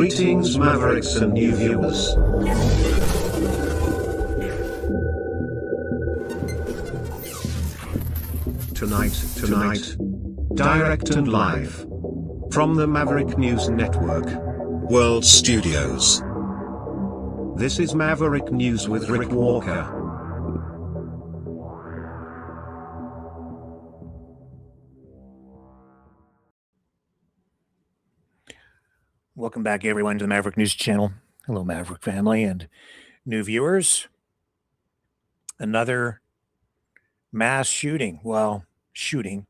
Greetings, Mavericks and new viewers. Tonight, direct and live from the Maverick News Network World Studios. This is Maverick News with Rick Walker. Welcome back, everyone, to the Maverick News Channel. Hello, Maverick family and new viewers. Another mass shooting. Well, shooting.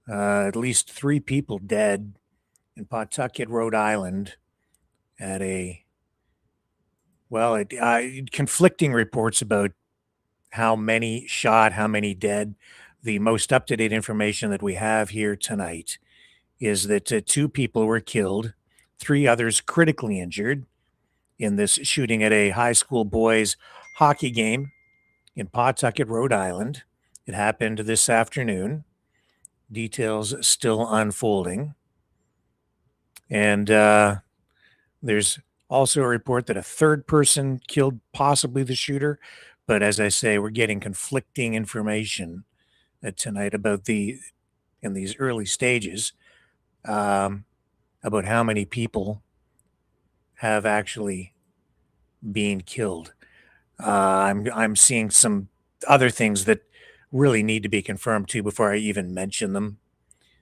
At least 3 people dead in Pawtucket, Rhode Island at conflicting reports about how many shot, how many dead. The most up-to-date information that we have here tonight is that 2 people were killed, 3 others critically injured in this shooting at a high school boys hockey game in Pawtucket, Rhode Island. It happened this afternoon. Details still unfolding. And there's also a report that a 3rd person killed possibly the shooter. But as I say, we're getting conflicting information tonight about in these early stages, about how many people have actually been killed. I'm seeing some other things that really need to be confirmed too before I even mention them.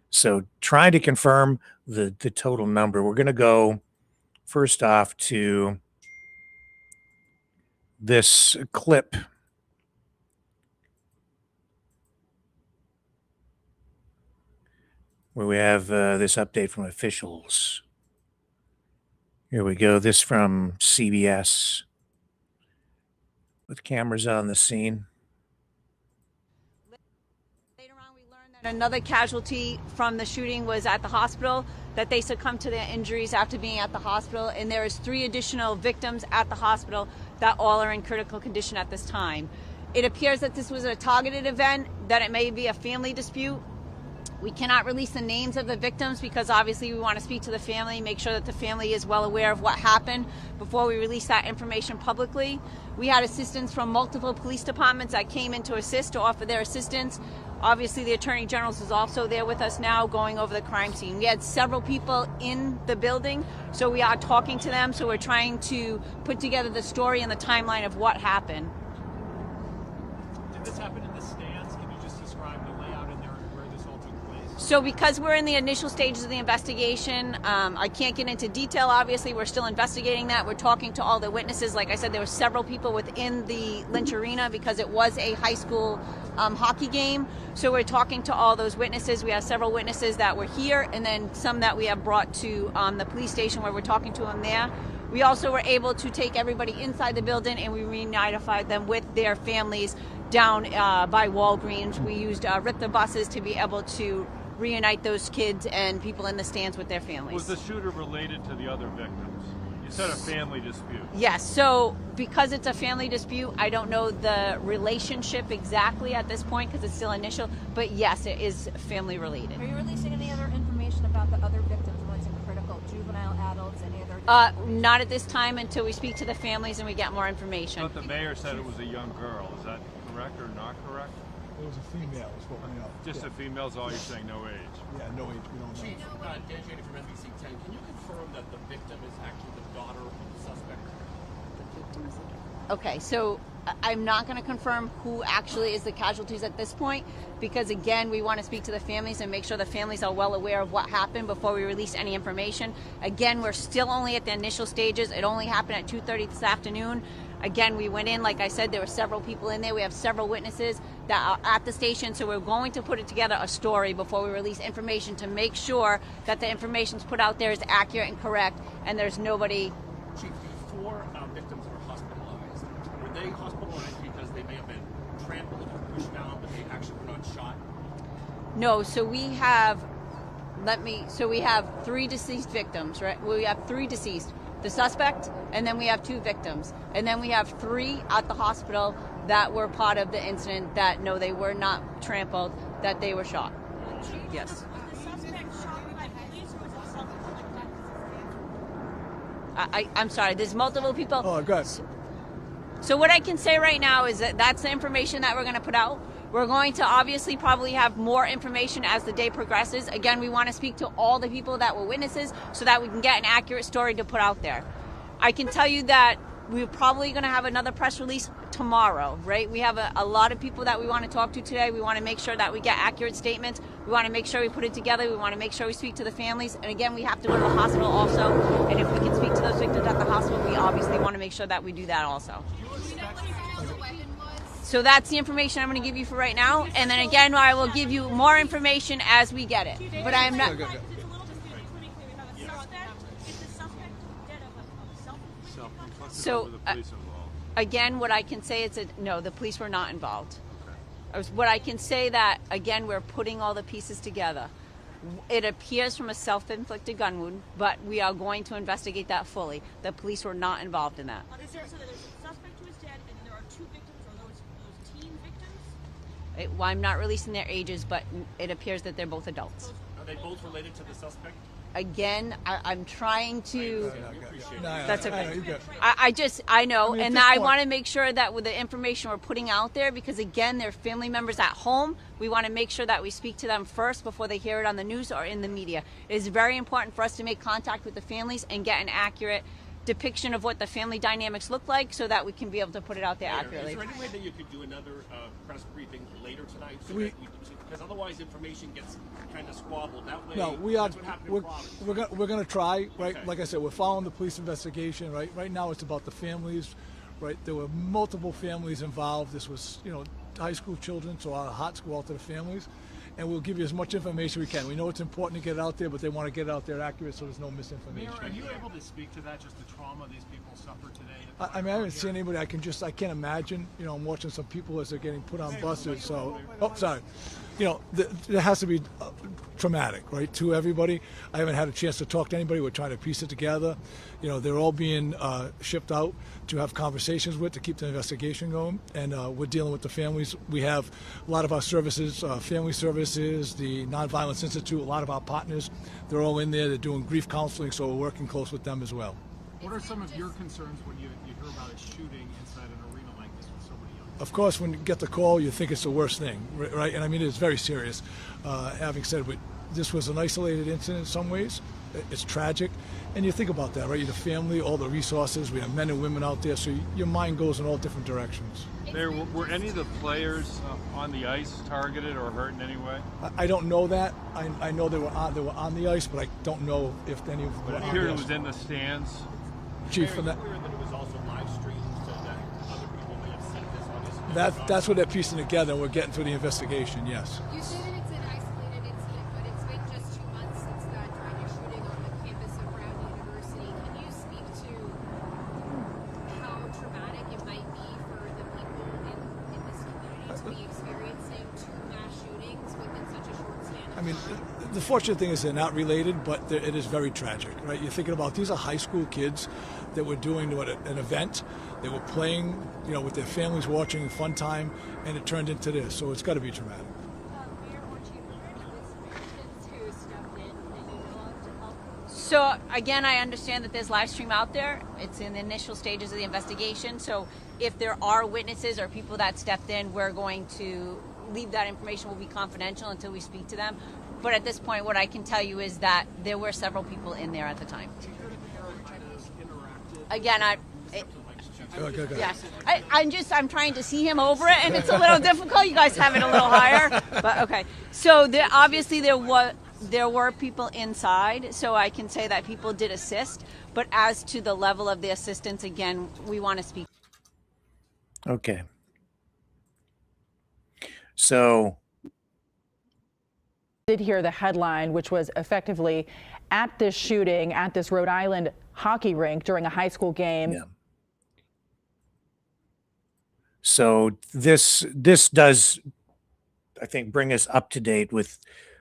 So trying to confirm the total number. We're going to go first off to this clip. Where we have this update from officials. Here we go. This from CBS with cameras on the scene. Later on, we learned that another casualty from the shooting was at the hospital, that they succumbed to their injuries after being at the hospital, and there is 3 additional victims at the hospital that all are in critical condition at this time. It appears that this was a targeted event, that it may be a family dispute. We cannot release the names of the victims because obviously we want to speak to the family, make sure that the family is well aware of what happened before we release that information publicly. We had assistance from multiple police departments that came in to assist, to offer their assistance. Obviously, the Attorney General is also there with us now going over the crime scene. We had several people in the building, so we are talking to them. So we're trying to put together the story and the timeline of what happened. Did this happen in the stands? Can you just describe the layout in there and where this all took place? So because we're in the initial stages of the investigation, I can't get into detail. Obviously, we're still investigating that. We're talking to all the witnesses. Like I said, there were several people within the Lynch Arena because it was a high school hockey game. So we're talking to all those witnesses. We have several witnesses that were here and then some that we have brought to the police station where we're talking to them there. We also were able to take everybody inside the building and we reunified them with their families down by Walgreens. We used Richter buses to be able to reunite those kids and people in the stands with their families. Was the shooter related to the other victims? You said a family dispute. Yes, so because it's a family dispute, I don't know the relationship exactly at this point because it's still initial, but yes, it is family related. Are you releasing any other information about the other victims, ones in critical, juvenile, adults, any other? Not at this time until we speak to the families and we get more information. But the mayor said it was a young girl. Is that correct or not correct? It was a female, is what we know. Just a female's all you're saying, no age? Yeah, no age, we don't know. Chief, Dan Janney from NBC 10, can you confirm that the victim is actually the daughter of the suspect? Okay, so I'm not going to confirm who actually is the casualties at this point because, again, we want to speak to the families and make sure the families are well aware of what happened before we release any information. Again, we're still only at the initial stages. It only happened at 2:30 this afternoon. Again, we went in, like I said, there were several people in there. We have several witnesses that are at the station, so we're going to put it together a story before we release information to make sure that the information's put out there is accurate and correct and there's nobody. Chief, the 4 victims were hospitalized. Were they hospitalized because they may have been trampled or pushed down, but they actually were not shot? No, so we have 3 deceased victims, right? We have 3 deceased. The suspect, and then we have 2 victims. And then we have 3 at the hospital that were part of the incident that, no, they were not trampled, that they were shot. Yes. Was the suspect shot by police or was it self-inflicted? I'm sorry. There's multiple people. Oh, good. So what I can say right now is that that's the information that we're going to put out. We're going to obviously probably have more information as the day progresses. Again, we want to speak to all the people that were witnesses so that we can get an accurate story to put out there. I can tell you that we're probably going to have another press release tomorrow, right? We have a lot of people that we want to talk to today. We want to make sure that we get accurate statements. We want to make sure we put it together. We want to make sure we speak to the families. And again, we have to go to the hospital also. And if we can speak to those victims at the hospital, we obviously want to make sure that we do that also. So that's the information I'm going to give you for right now. And then again, I will give you more information as we get it. But I'm not... So, again, what I can say is that, no, the police were not involved. What I can say that, again, we're putting all the pieces together. It appears from a self-inflicted gun wound, but we are going to investigate that fully. The police were not involved in that. Is there, so there's a suspect who is dead, and then there are 2 victims, or those teen victims? Well, I'm not releasing their ages, but it appears that they're both adults. Are they both related to the suspect? Again, I'm trying to... No, That's okay. I know, mean, and I want to make sure that with the information we're putting out there, because again, they're family members at home, we want to make sure that we speak to them first before they hear it on the news or in the media. It is very important for us to make contact with the families and get an accurate depiction of what the family dynamics look like so that we can be able to put it out there accurately. Is there any way that you could do another press briefing later tonight? Because otherwise information gets kind of squabbled. That way, no, we're going to try, right? Okay. Like I said, we're following the police investigation, right? Right now it's about the families, right? There were multiple families involved. This was, high school children, so our hearts go out to the families. And we'll give you as munt information we can. We know it's important to get it out there, but they want to get it out there accurate so there's no misinformation. Mayor, are you able to speak to that, just the trauma these people suffered today? I mean, I haven't seen anybody. I can't imagine. I'm watching some people as they're getting put on buses. So, sorry. There has to be traumatic, right, to everybody. I haven't had a chance to talk to anybody. We're trying to piece it together. They're all being shipped out to have conversations with to keep the investigation going. And we're dealing with the families. We have a lot of our services, family services, the Nonviolence Institute, a lot of our partners. They're all in there. They're doing grief counseling, so we're working close with them as well. What are some of your concerns when you hear about a shooting inside an arena like this with so many young people? Of course, when you get the call, you think it's the worst thing, right? And I mean, it's very serious. Having said it, this was an isolated incident in some ways. It's tragic. And you think about that, right? The family, all the resources. We have men and women out there, so your mind goes in all different directions. Were any of the players on the ice targeted or hurt in any way? I don't know that. I know they were on the ice, but I don't know if any of them were on the ice. But it was in the stands. Chief, from that. Clear that it was also live streamed so that other people may have seen this. That's what they're piecing together. We're getting through the investigation. Yes. You say that it's an isolated incident, but it's been just 2 months since that tragic shooting on the campus of Rhode University. Can you speak to how traumatic it might be for the people in this community to be experiencing 2 mass shootings within such a short span of time? I mean, the fortunate thing is they're not related, but it is very tragic, right? You're thinking about these are high school kids that were doing an event. They were playing, with their families watching, fun time, and it turned into this. So it's got to be traumatic. Mayor or Chief, were there any victims who stepped in that you know of to help? So again, I understand that there's live stream out there. It's in the initial stages of the investigation. So if there are witnesses or people that stepped in, we're going to leave that information. Will be confidential until we speak to them. But at this point, what I can tell you is that there were several people in there at the time. Again, I'm trying to see him over it, and it's a little difficult. You guys have it a little higher, but okay. So obviously there were people inside, so I can say that people did assist. But as to the level of the assistance, again, we want to speak. Okay. So. Did hear the headline, which was effectively at this shooting at this Rhode Island hockey rink during a high school game. Yeah. So this does, I think, bring us up to date with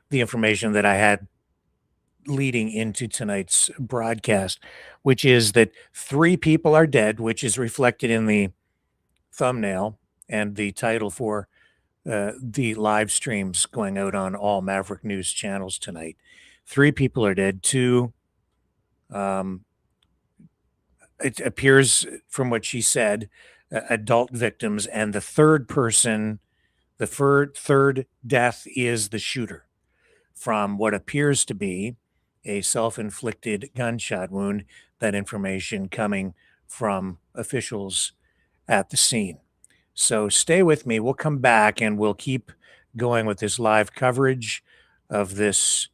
the information that I had leading into tonight's broadcast, which is that 3 people are dead, which is reflected in the thumbnail and the title for the live streams going out on all Maverick News channels tonight. 3 people are dead. 2 it appears from what she said, adult victims, and the third person, the third death is the shooter from what appears to be a self-inflicted gunshot wound. That information coming from officials at the scene. So stay with me. We'll come back and we'll keep going with this live coverage of this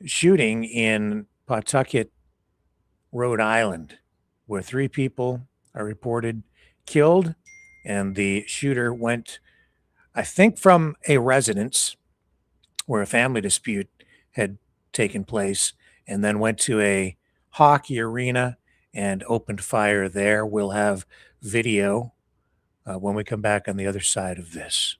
shooting in Pawtucket, Rhode Island, where 3 people are reported killed, and the shooter went, I think, from a residence where a family dispute had taken place, and then went to a hockey arena and opened fire there. We'll have video when we come back on the other side of this.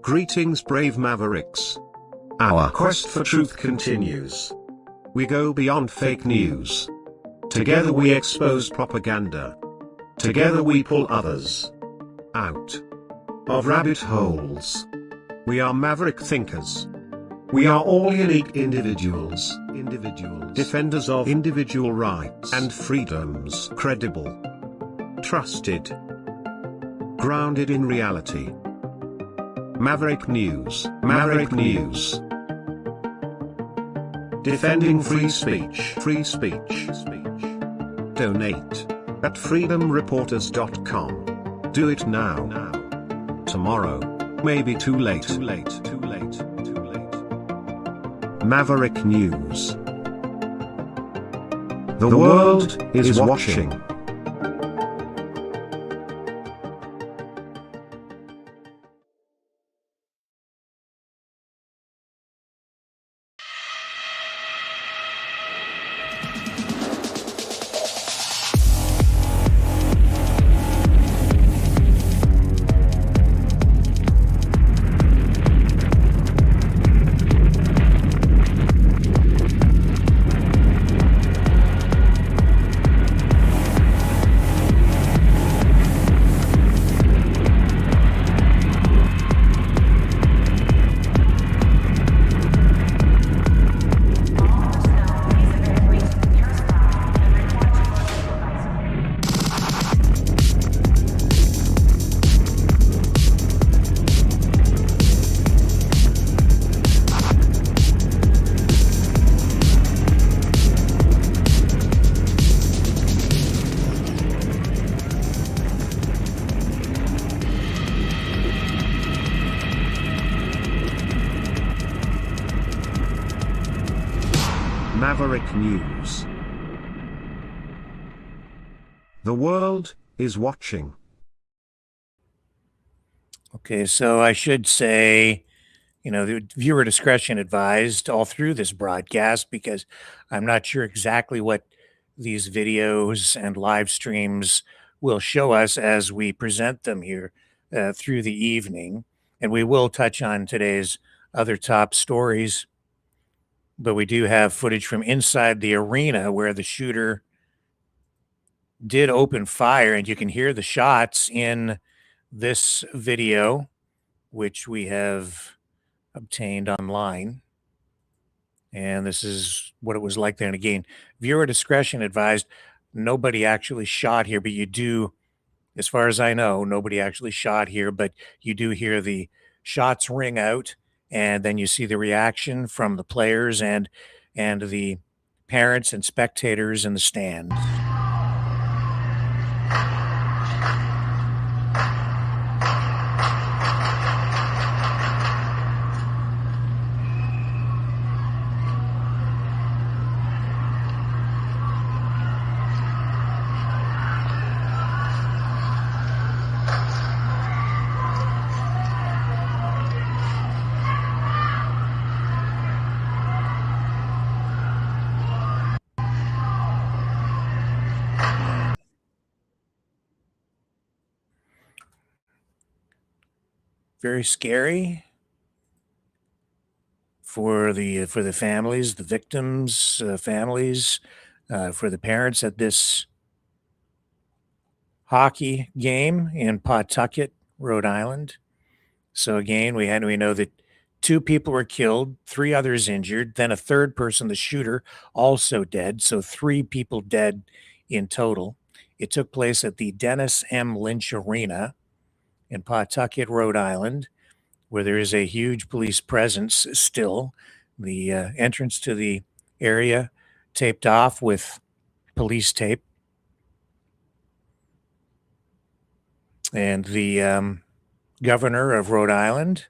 Greetings, brave Mavericks. Our quest for truth continues. We go beyond fake news. Together we expose propaganda. Together we pull others out of rabbit holes. We are maverick thinkers. We are all unique individuals, defenders of individual rights and freedoms, credible, trusted, grounded in reality. Maverick News, Maverick News. Defending free speech, free speech. Donate at freedomreporters.com. Do it now. Tomorrow may be too late. Maverick News. The world is watching. Maverick News. The world is watching. Okay, so I should say, the viewer discretion advised all through this broadcast, because I'm not sure exactly what these videos and live streams will show us as we present them here through the evening. And we will touch on today's other top stories. But we do have footage from inside the arena where the shooter did open fire, and you can hear the shots in this video, which we have obtained online. And this is what it was like there. And again, viewer discretion advised. Nobody actually shot here, but you do, as far as I know, nobody actually shot here, but you do hear the shots ring out. And then you see the reaction from the players and the parents and spectators in the stands. Very scary for the families, the victims' families, for the parents at this hockey game in Pawtucket, Rhode Island. So again, we know that 2 people were killed, 3 others injured, then a third person, the shooter, also dead. So 3 people dead in total. It took place at the Dennis M. Lynch Arena in Pawtucket, Rhode Island, where there is a huge police presence still. The entrance to the area taped off with police tape. And the governor of Rhode Island,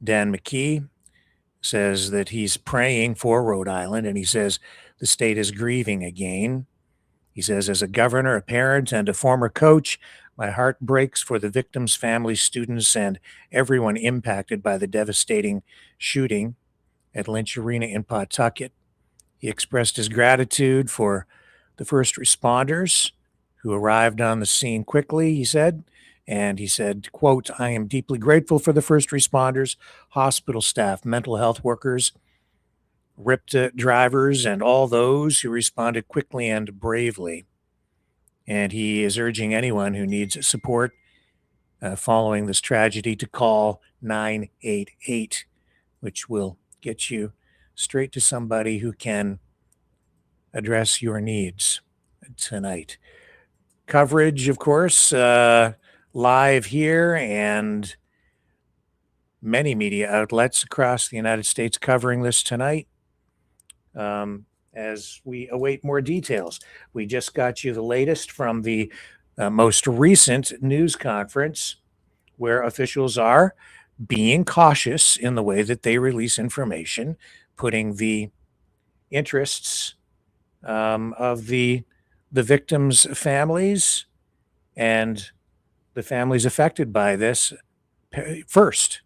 Dan McKee, says that he's praying for Rhode Island, and he says the state is grieving again. He says, as a governor, a parent, and a former coach, my heart breaks for the victims' families, students, and everyone impacted by the devastating shooting at Lynch Arena in Pawtucket. He expressed his gratitude for the first responders who arrived on the scene quickly, he said. And he said, quote, I am deeply grateful for the first responders, hospital staff, mental health workers, RIPTA drivers, and all those who responded quickly and bravely. And he is urging anyone who needs support following this tragedy to call 988, which will get you straight to somebody who can address your needs tonight. Coverage, of course, live here, and many media outlets across the United States covering this tonight. As we await more details, we just got you the latest from the most recent news conference, where officials are being cautious in the way that they release information, putting the interests of the victims' families and the families affected by this first.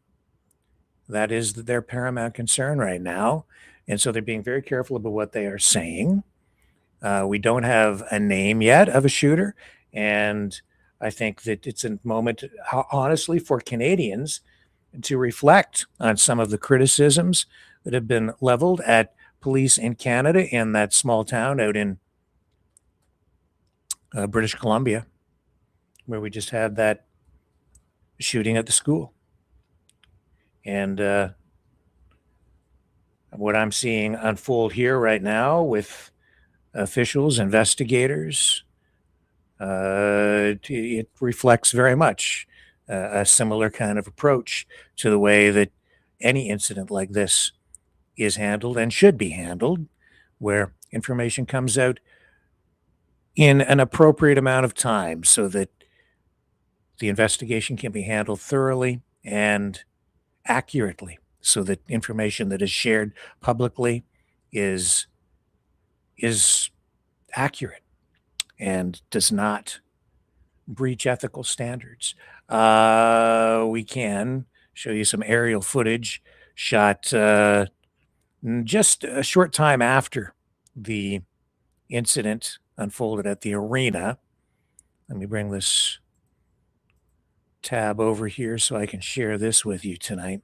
That is their paramount concern right now. And so they're being very careful about what they are saying. We don't have a name yet of a shooter. And I think that it's a moment, honestly, for Canadians to reflect on some of the criticisms that have been leveled at police in Canada in that small town out in British Columbia, where we just had that shooting at the school. And what I'm seeing unfold here right now with officials, investigators, it reflects very much a similar kind of approach to the way that any incident like this is handled and should be handled, where information comes out in an appropriate amount of time so that the investigation can be handled thoroughly and accurately, so that information that is shared publicly is accurate and does not breach ethical standards. We can show you some aerial footage shot just a short time after the incident unfolded at the arena. Let me bring this tab over here so I can share this with you tonight.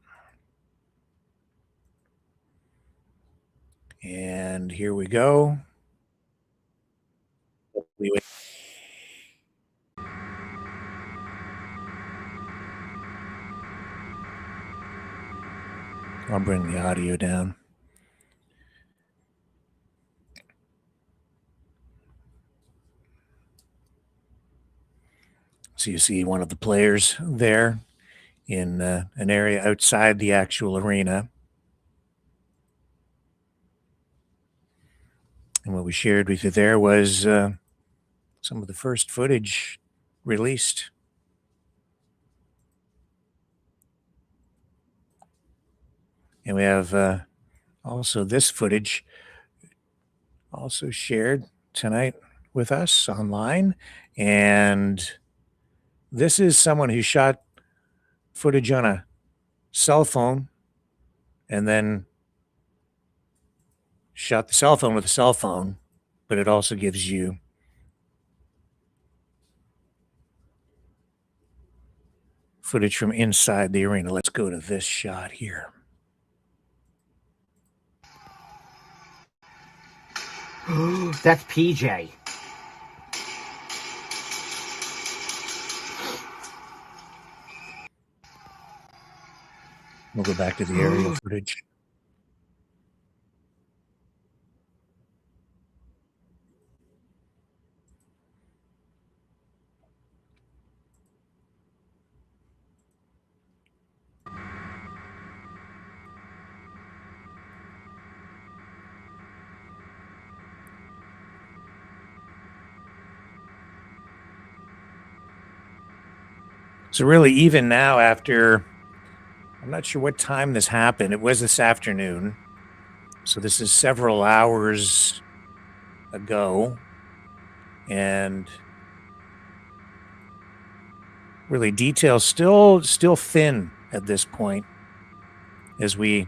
And here we go. I'll bring the audio down. So you see one of the players there in an area outside the actual arena. And what we shared with you there was some of the first footage released. And we have also this footage also shared tonight with us online. And this is someone who shot footage on a cell phone and then shot the cell phone with a cell phone, but it also gives you footage from inside the arena. Let's go to this shot here. That's PJ. We'll go back to the aerial footage. So really, even now, after, I'm not sure what time this happened. It was this afternoon. So this is several hours ago. And really, details still thin at this point as we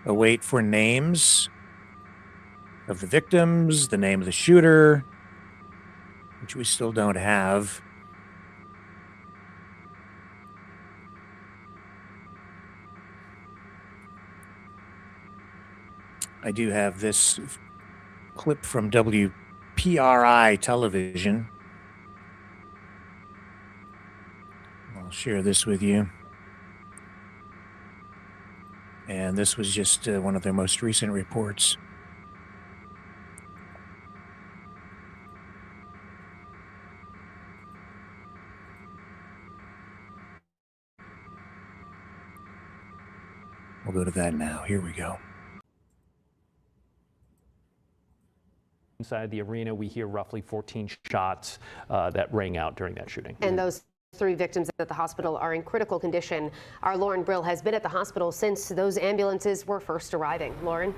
await for names of the victims, the name of the shooter, which we still don't have. I do have this clip from WPRI television. I'll share this with you. And this was just one of their most recent reports. We'll go to that now. Here we go. Inside the arena, we hear roughly 14 shots that rang out during that shooting. And those 3 victims at the hospital are in critical condition. Our Lauren Brill has been at the hospital since those ambulances were first arriving. Lauren?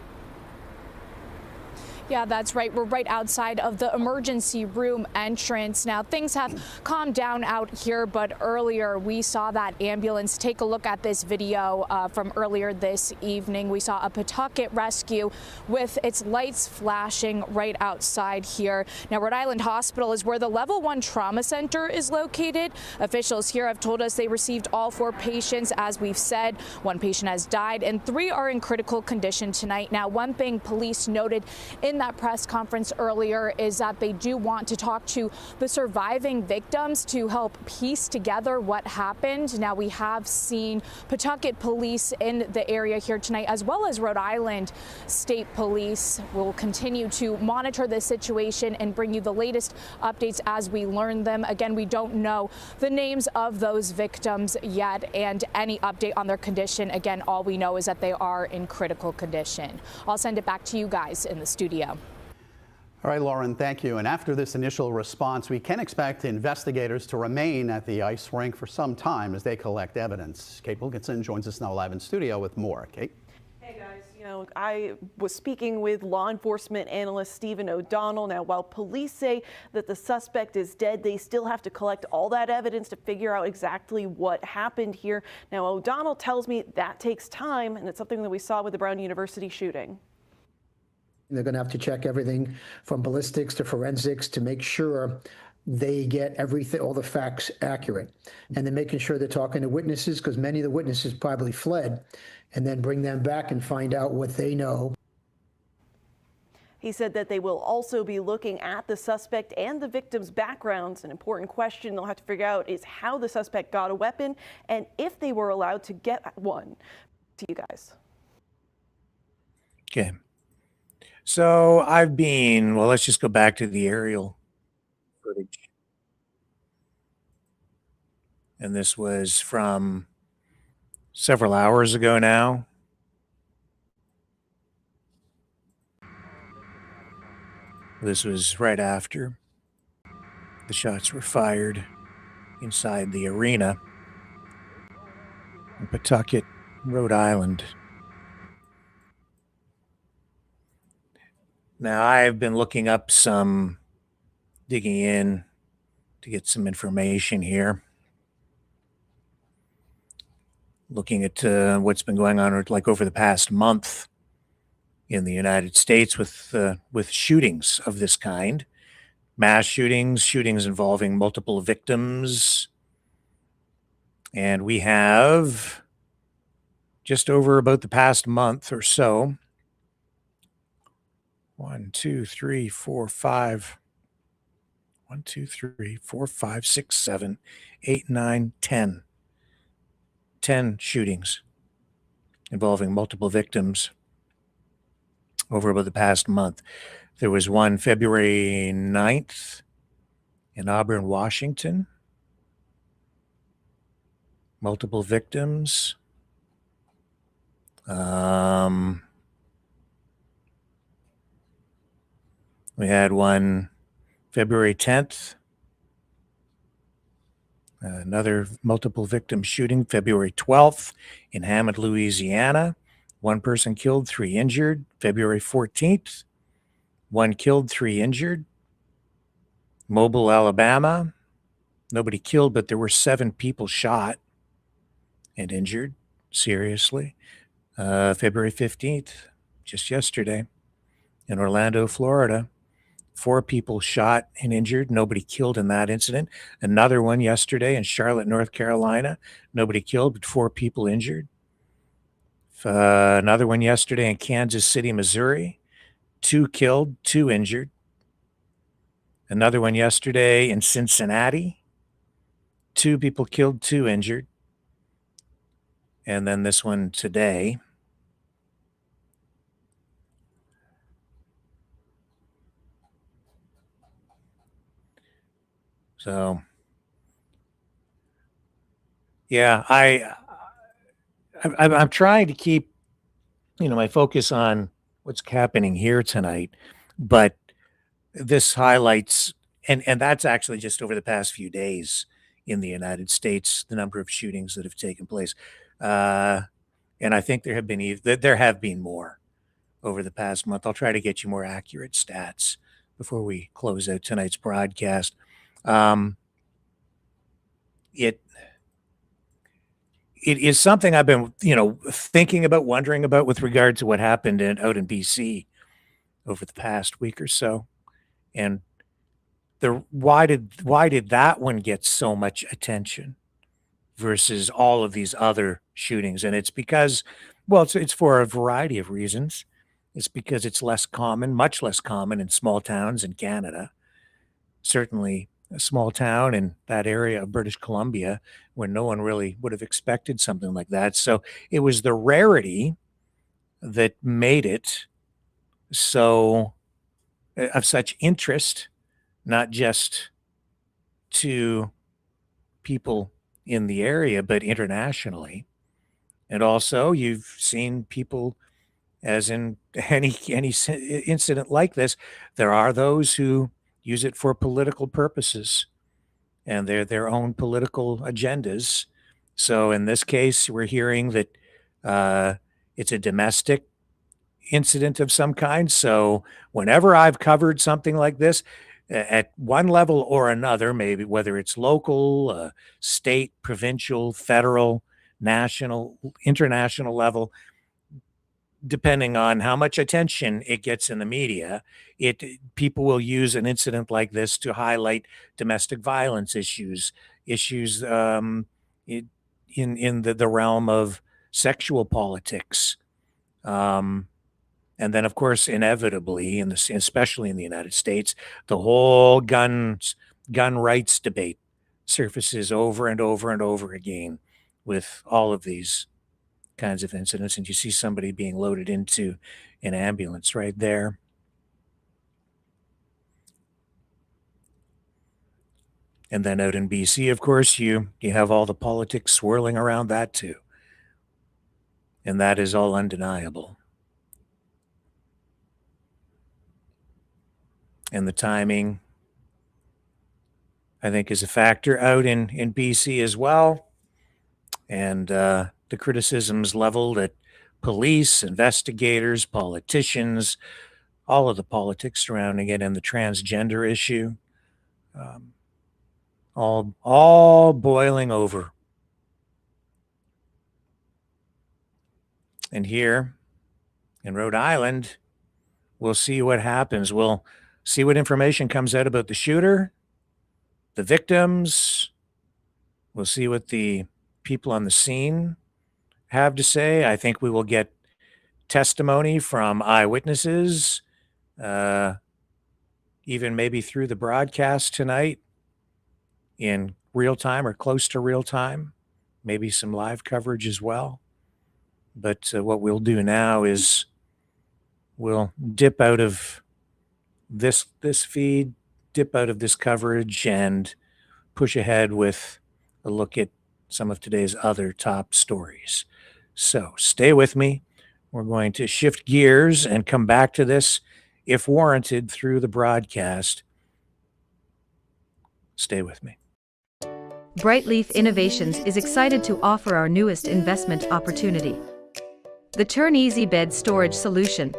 Yeah, that's right. We're right outside of the emergency room entrance. Now, things have calmed down out here, but earlier we saw that ambulance. Take a look at this video from earlier this evening. We saw a Pawtucket rescue with its lights flashing right outside here. Now, Rhode Island Hospital is where the Level 1 Trauma Center is located. Officials here have told us they received all 4 patients. As we've said, 1 patient has died and 3 are in critical condition tonight. Now, one thing police noted in that press conference earlier is that they do want to talk to the surviving victims to help piece together what happened. Now, we have seen Pawtucket police in the area here tonight, as well as Rhode Island State Police. We'll continue to monitor this situation and bring you the latest updates as we learn them. Again, we don't know the names of those victims yet and any update on their condition. Again, all we know is that they are in critical condition. I'll send it back to you guys in the studio. All right, Lauren, thank you. And after this initial response, we can expect investigators to remain at the ice rink for some time as they collect evidence. Kate Wilkinson joins us now live in studio with more. Kate? Hey guys, I was speaking with law enforcement analyst Stephen O'Donnell. Now, while police say that the suspect is dead, they still have to collect all that evidence to figure out exactly what happened here. Now, O'Donnell tells me that takes time, and it's something that we saw with the Brown University shooting. They're going to have to check everything from ballistics to forensics to make sure they get everything, all the facts accurate. And then making sure they're talking to witnesses, because many of the witnesses probably fled, and then bring them back and find out what they know. He said that they will also be looking at the suspect and the victim's backgrounds. An important question they'll have to figure out is how the suspect got a weapon and if they were allowed to get one. To you guys. Okay. So well, let's just go back to the aerial footage. And this was from several hours ago now. This was right after the shots were fired inside the arena in Pawtucket, Rhode Island. Now, I've been looking up digging in to get some information here. Looking at what's been going on like over the past month in the United States with shootings of this kind. Mass shootings involving multiple victims. And we have just over about the past month or so, 1, 2, 3, 4, 5. 1, 2, 3, 4, 5, 6, 7, 8, 9, 10. 10 shootings involving multiple victims over about the past month. There was one February 9th in Auburn, Washington. Multiple victims. We had one February 10th. Another multiple victim shooting February 12th in Hammond, Louisiana. One person killed, 3 injured. February 14th. 1 killed, 3 injured. Mobile, Alabama. Nobody killed, but there were 7 people shot and injured seriously. February 15th, just yesterday, in Orlando, Florida. 4 people shot and injured. Nobody killed in that incident. Another one yesterday in Charlotte, North Carolina. Nobody killed, but 4 people injured. Another one yesterday in Kansas City, Missouri. 2 killed, 2 injured. Another one yesterday in Cincinnati. 2 people killed, 2 injured. And then this one today. So, yeah, I'm trying to keep, my focus on what's happening here tonight, but this highlights, and that's actually just over the past few days in the United States, the number of shootings that have taken place. And I think there have been more over the past month. I'll try to get you more accurate stats before we close out tonight's broadcast. It is something I've been, thinking about, wondering about with regard to what happened out in BC over the past week or so. And why did that one get so much attention versus all of these other shootings? And it's because, well, it's for a variety of reasons. It's because it's less common, much less common in small towns in Canada. Certainly a small town in that area of British Columbia where no one really would have expected something like that. So it was the rarity that made it so of such interest, not just to people in the area, but internationally. And also you've seen people, as in any incident like this, there are those who use it for political purposes and their own political agendas. So in this case, we're hearing that it's a domestic incident of some kind. So whenever I've covered something like this at one level or another, maybe whether it's local, state, provincial, federal, national, international level, depending on how much attention it gets in the media, people will use an incident like this to highlight domestic violence issues in the realm of sexual politics. And then, of course, inevitably, especially in the United States, the whole gun rights debate surfaces over and over and over again with all of these kinds of incidents. And you see somebody being loaded into an ambulance right there. And then out in BC, of course, you have all the politics swirling around that too. And that is all undeniable. And the timing, I think, is a factor out in BC as well. And the criticisms leveled at police, investigators, politicians, all of the politics surrounding it, and the transgender issue, all boiling over. And here in Rhode Island, we'll see what happens. We'll see what information comes out about the shooter, the victims. We'll see what the people on the scene have to say. I think we will get testimony from eyewitnesses, even maybe through the broadcast tonight in real time or close to real time, maybe some live coverage as well. But what we'll do now is we'll dip out of this feed, dip out of this coverage, and push ahead with a look at some of today's other top stories. So stay with me. We're going to shift gears and come back to this if warranted through the broadcast. Stay with me. Brightleaf Innovations is excited to offer our newest investment opportunity, the Turn Easy Bed Storage Solution.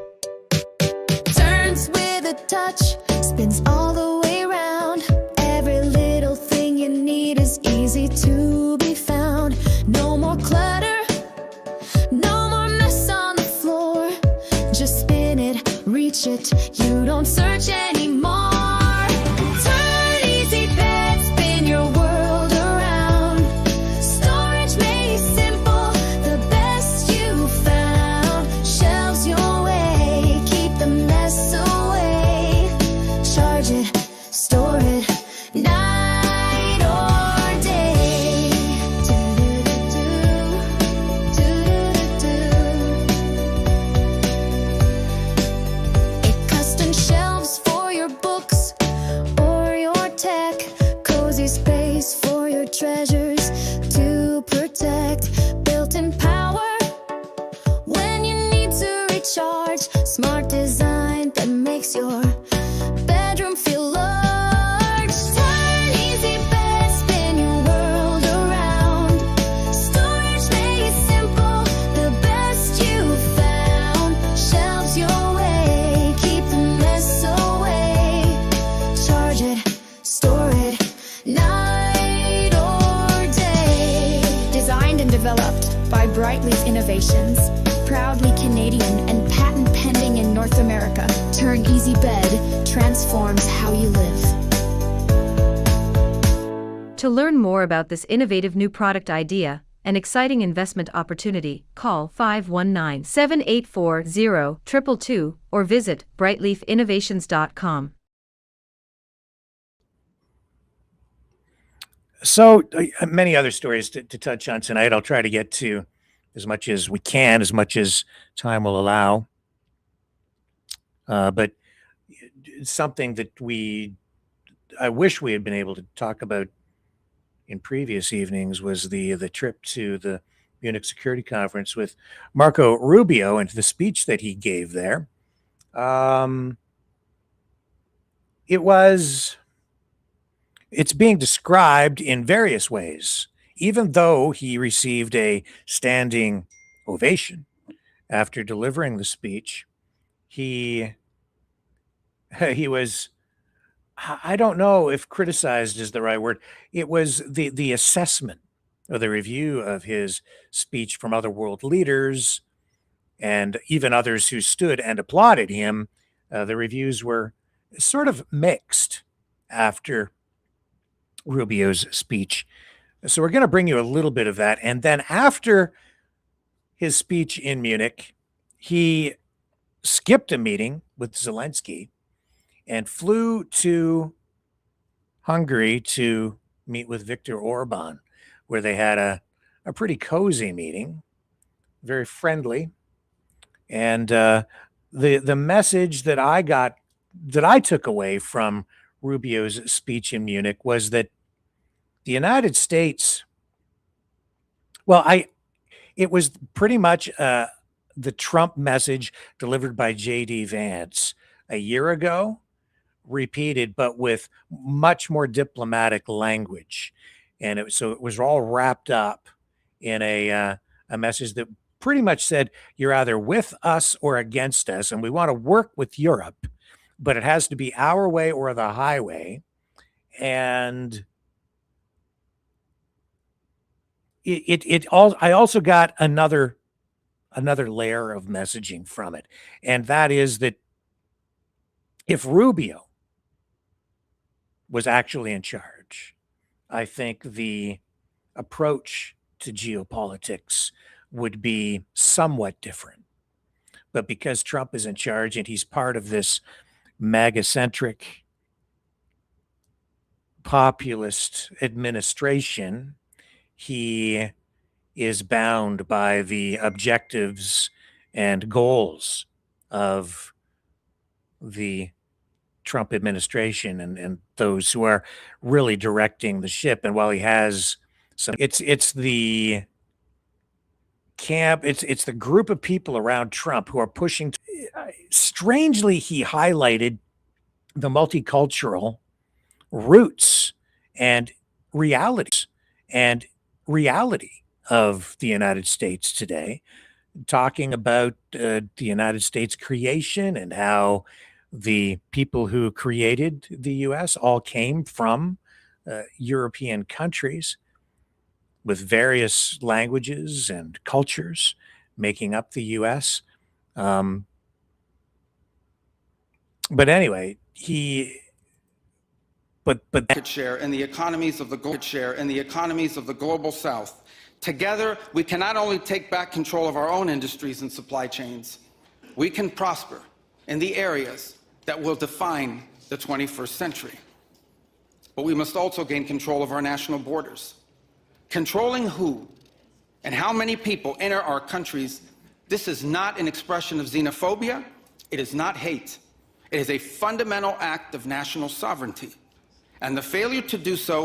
Turns with a touch, spins all the way around. Every little thing you need is easy to be found. No more clutter, no more mess on the floor. Just spin it, reach it, you don't search anymore. Turn Easy Bed, spin your world around. Storage made simple, the best you found. Shelves your way, keep the mess away. Charge it, store it, night or day. It custom shelves for your books or your tech. Cozy space for your treasures to protect. Built-in power when you need to recharge. Smart design that makes your bedroom feel large. Turn Easy Bed, spin your world around. Storage made simple, the best you found. Shelves your way, keep the mess away. Charge it, store it, night or day. Designed and developed by Brightleaf Innovations, proudly Canadian and patent pending in North America. Turn Easy Bed transforms how you live. To learn more about this innovative new product idea and exciting investment opportunity, call 519-784-0222 or visit brightleafinnovations.com. So many other stories to touch on tonight. I'll try to get to as much as we can, as much as time will allow. But something that I wish we had been able to talk about in previous evenings was the trip to the Munich Security Conference with Marco Rubio and the speech that he gave there. It's being described in various ways, even though he received a standing ovation after delivering the speech. He was, I don't know if criticized is the right word. It was the assessment or the review of his speech from other world leaders and even others who stood and applauded him. The reviews were sort of mixed after Rubio's speech. So we're going to bring you a little bit of that. And then after his speech in Munich, he skipped a meeting with Zelensky and flew to Hungary to meet with Viktor Orban, where they had a pretty cozy meeting, very friendly. And the message that I took away from Rubio's speech in Munich was that the United States, it was pretty much the Trump message delivered by J.D. Vance a year ago, repeated, but with much more diplomatic language. And so it was all wrapped up in a message that pretty much said, you're either with us or against us, and we want to work with Europe, but it has to be our way or the highway. And I also got another layer of messaging from it, and that is that if Rubio was actually in charge, I think the approach to geopolitics would be somewhat different. But because Trump is in charge and he's part of this MAGA-centric populist administration, he is bound by the objectives and goals of the Trump administration and those who are really directing the ship. And while he has some, it's the camp, it's the group of people around Trump who are pushing. Strangely, he highlighted the multicultural roots and reality of the United States today, talking about the United States creation and how the people who created the U.S. all came from European countries with various languages and cultures making up the U.S. But anyway, market share and the economies of the global South. Together, we can not only take back control of our own industries and supply chains, we can prosper in the areas that will define the 21st century. But we must also gain control of our national borders. Controlling who and how many people enter our countries, this is not an expression of xenophobia. It is not hate. It is a fundamental act of national sovereignty. And the failure to do so